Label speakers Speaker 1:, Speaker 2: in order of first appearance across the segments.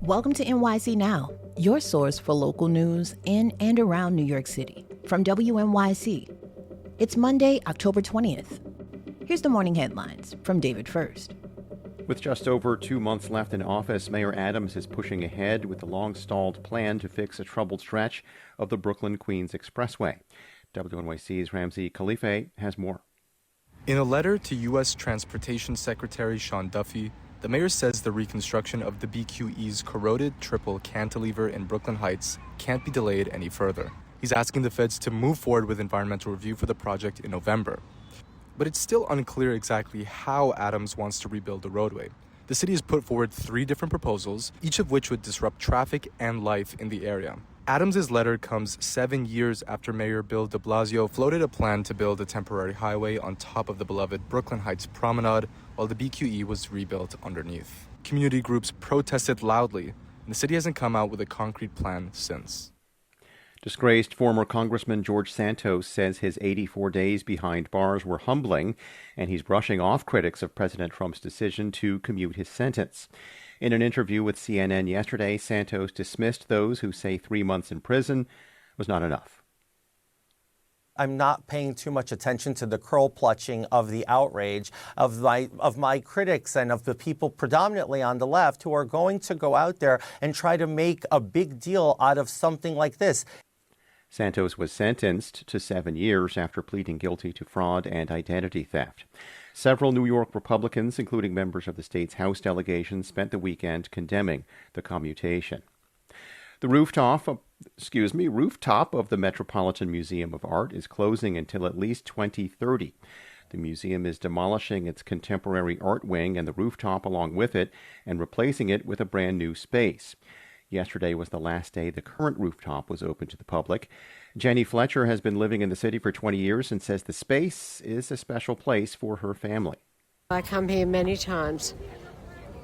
Speaker 1: Welcome to NYC Now, your source for local news in and around New York City. From WNYC, it's Monday, October 20th. Here's the morning headlines from David First.
Speaker 2: With just over 2 months left in office, Mayor Adams is pushing ahead with the long-stalled plan to fix a troubled stretch of the Brooklyn Queens Expressway. WNYC's Ramsey Khalife has more.
Speaker 3: In a letter to U.S. Transportation Secretary Sean Duffy, the mayor says the reconstruction of the BQE's corroded triple cantilever in Brooklyn Heights can't be delayed any further. He's asking the feds to move forward with environmental review for the project in November. But it's still unclear exactly how Adams wants to rebuild the roadway. The city has put forward 3 different proposals, each of which would disrupt traffic and life in the area. Adams' letter comes 7 years after Mayor Bill de Blasio floated a plan to build a temporary highway on top of the beloved Brooklyn Heights promenade while the BQE was rebuilt underneath. Community groups protested loudly, and the city hasn't come out with a concrete plan since.
Speaker 2: Disgraced former Congressman George Santos says his 84 days behind bars were humbling, and he's brushing off critics of President Trump's decision to commute his sentence. In an interview with CNN yesterday, Santos dismissed those who say 3 months in prison was not enough.
Speaker 4: I'm not paying too much attention to the curl clutching of the outrage of my critics and of the people predominantly on the left who are going to go out there and try to make a big deal out of something like this.
Speaker 2: Santos was sentenced to 7 years after pleading guilty to fraud and identity theft. Several New York Republicans, including members of the state's House delegation, spent the weekend condemning the commutation. The rooftop of the Metropolitan Museum of Art is closing until at least 2030. The museum is demolishing its contemporary art wing and the rooftop along with it and replacing it with a brand new space. Yesterday was the last day the current rooftop was open to the public. Jenny Fletcher has been living in the city for 20 years and says the space is a special place for her family.
Speaker 5: I come here many times.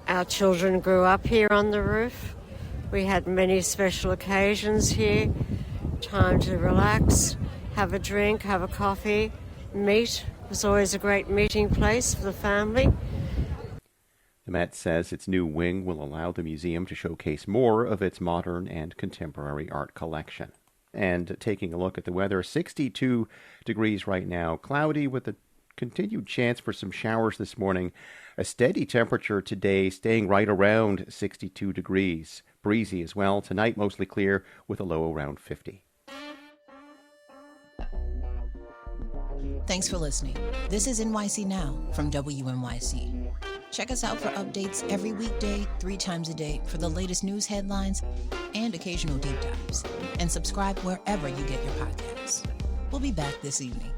Speaker 5: Our children grew up here on the roof. We had many special occasions here. Time to relax, have a drink, have a coffee, meet. It was always a great meeting place for the family.
Speaker 2: The Met says its new wing will allow the museum to showcase more of its modern and contemporary art collection. And taking a look at the weather, 62 degrees right now, cloudy with a continued chance for some showers this morning. A steady temperature today, staying right around 62 degrees. Breezy as well. Tonight, mostly clear with a low around 50.
Speaker 1: Thanks for listening. This is NYC Now from WNYC. Check us out for updates every weekday, 3 times a day for the latest news headlines and occasional deep dives. And subscribe wherever you get your podcasts. We'll be back this evening.